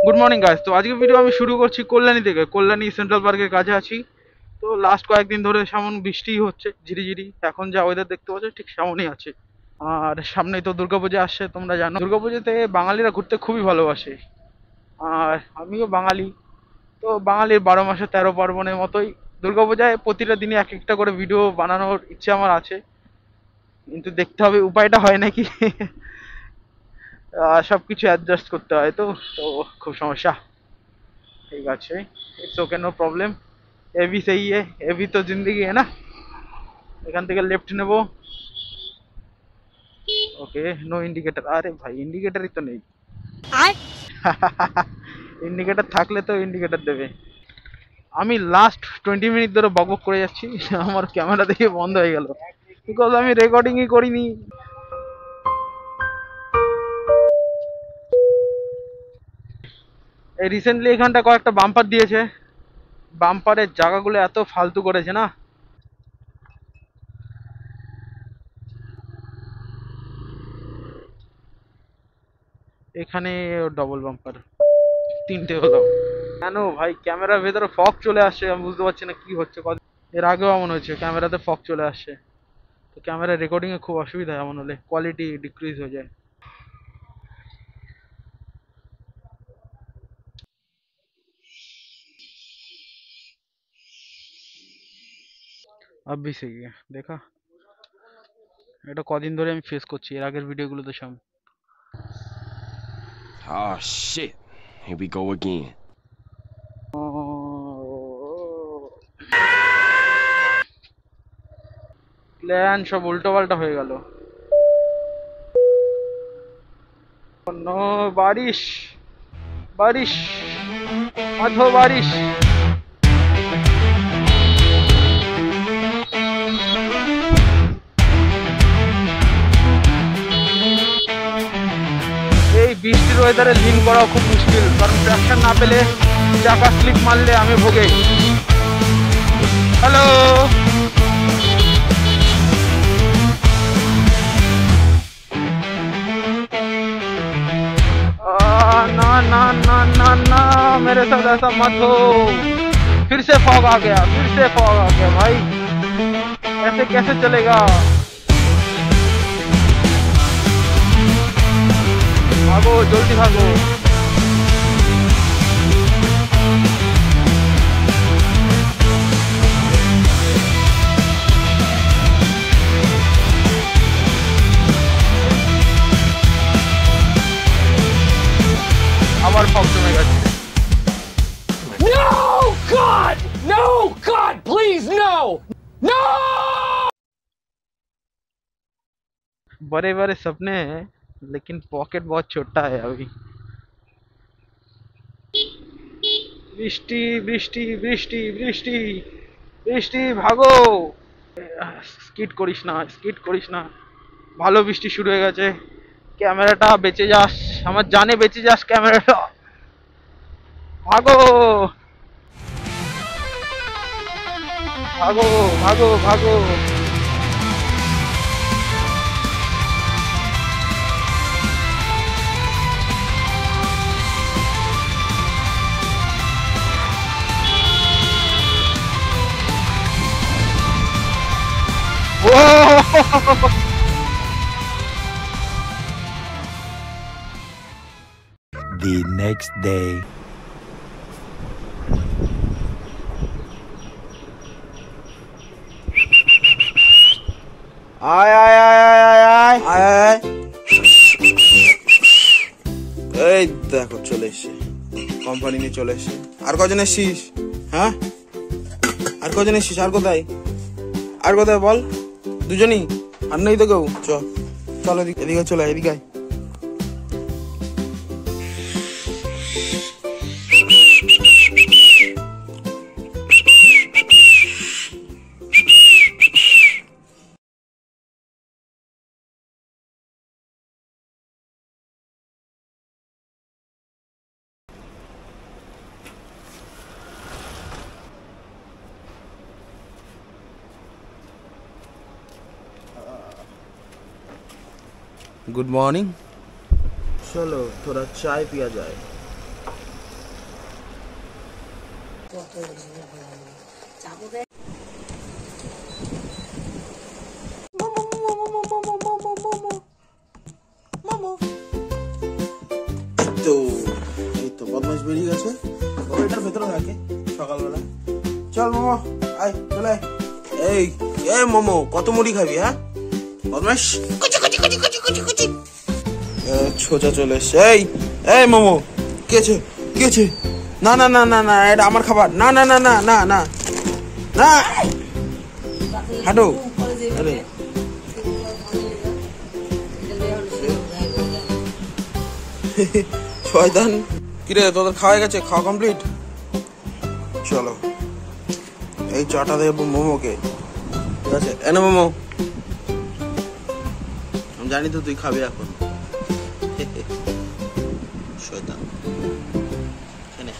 Good morning guys. তো আজকে video আমি শুরু করছি কল্যাণী থেকে। কল্যাণী সেন্ট্রাল পার্কের কাছে আছি। তো লাস্ট কয়েকদিন ধরে সেমন বৃষ্টি হচ্ছে ঝিরিঝিরি। এখন যা ওয়েদার দেখতে পাচ্ছ ঠিক সেমনই আছে। আর সামনেই তো দুর্গাপূজা আসছে, তোমরা জানো দুর্গাপূজাতে বাঙালিরা ঘুরতে খুবই ভালোবাসে। আর আমিও বাঙালি। তো বাঙালির 12 মাসে 13 পার্বণের মতোই দুর্গাপূজায় প্রতিটা দিনে এক একটা করে ভিডিও বানানোর ইচ্ছে আমার আছে, কিন্তু দেখতে হবে উপায়টা হয় নাকি। সবকিছু অ্যাডজাস্ট করতে হয়, তো তো খুব সমস্যা। ठीक है, इट्स ओके, नो प्रॉब्लम। ये भी सही है, ये भी तो जिंदगी है ना। এখান থেকে লেফট নেব। ওকে, নো ইন্ডিকেটর। আরে ভাই, ইন্ডিকেটরই তো নেই। ইন্ডিকেটর থাকলে তো ইন্ডিকেটর দেবে। আমি লাস্ট 20 মিনিট ধরে বকবক করে যাচ্ছি, আমার ক্যামেরা দেখে বন্ধ হয়ে গেল, বিকজ আমি রেকর্ডিংই করিনি। এই রিসেন্টলি এখানটা কয়েকটা বাম্পার দিয়েছে। বাম্পারের জায়গাগুলো এত ফালতু করেছে না। এখানে ডবল বাম্পার, তিনটে হলো। কেন ভাই, ক্যামেরার ভেতরে ফগ চলে আসছে, আমি বুঝতে পারছি না কি হচ্ছে। এর আগেও এমন হয়েছে, ক্যামেরাতে ফগ চলে আসছে। তো ক্যামেরা রেকর্ডিং এ খুব অসুবিধা হয়, এমন হলে কোয়ালিটি ডিক্রিজ হয়ে যায়। अब भी सही है, देखा। এটা কদিন ধরে আমি ফেস করছি, এর আগের ভিডিওগুলোতে সব। Oh shit. Here we go again. Plan সব উল্টো পাল্টা হয়ে গেল। নো, বারিশ বারিশ, মাথো বারিশ। এই বৃষ্টির ওয়েদারে লিন করা খুব মুশকিল, কারণ ট্র্যাকশন না পেলে চাকা স্লিপ মারলে আমি ভোগে। হ্যালো, ना ना ना ना ना, मेरे साथ ऐसा मत हो। फिर से फॉग आ गया, फिर से फॉग आ गया भाई, ऐसे कैसे चलेगा। भागो, जल्दी भागो। আবার ফগ জমে গেছে। No God! No God, please no! No! बड़े बड़े सपने हैं, लेकिन पॉकेट बहुत छोटा है अभी। বৃষ্টি বৃষ্টি বৃষ্টি বৃষ্টি বৃষ্টি, ভাগো। স্কিড করিস না, স্কিড করিস না। ভালো বৃষ্টি শুরু হয়ে গেছে। ক্যামেরাটা বেঁচে যাস, আমার জানে বেঁচে যাস ক্যামেরাটা। ভাগো ভাগো ভাগো ভাগো। The next day. আয় আয় আয় আয় আয় আয় আয় আয়। এই দেখো চলে এসছে, কোম্পানি নিয়ে চলে এসছে। আর কজন এসছিস? হ্যাঁ, আর কজন এসছিস? আর কোথায়, আর কোথায় বল? দুজনই? আর নেই তো কেউ? চল এদিকে, এদিকে চলে, এদিকে আয়। Good morning. चलो थोड़ा चाय पिया जाए। এই তো বদমাইশ বেরিয়ে গেছে, এটার ভেতরে থাকে সকালবেলা। চল মোমো আয়, চলে আয়। এই এ মোমো, কত মুড়ি খাবি? হ্যাঁ বদমাইশ, ছোচা চলে এসছে। এই মোমো, কি আছে কি আছে? না না না না না, এটা আমার খাবার। না না না না না না না, হাঁটো। আরে শয়তান, কিরে তোদের খাওয়া গেছে? খাওয়া কমপ্লিট? চলো এই চাটা দেবো মোমোকে, ঠিক আছে? এনে মোমো, আমি জানি তো তুই খাবি এখন। শয়তান, এনে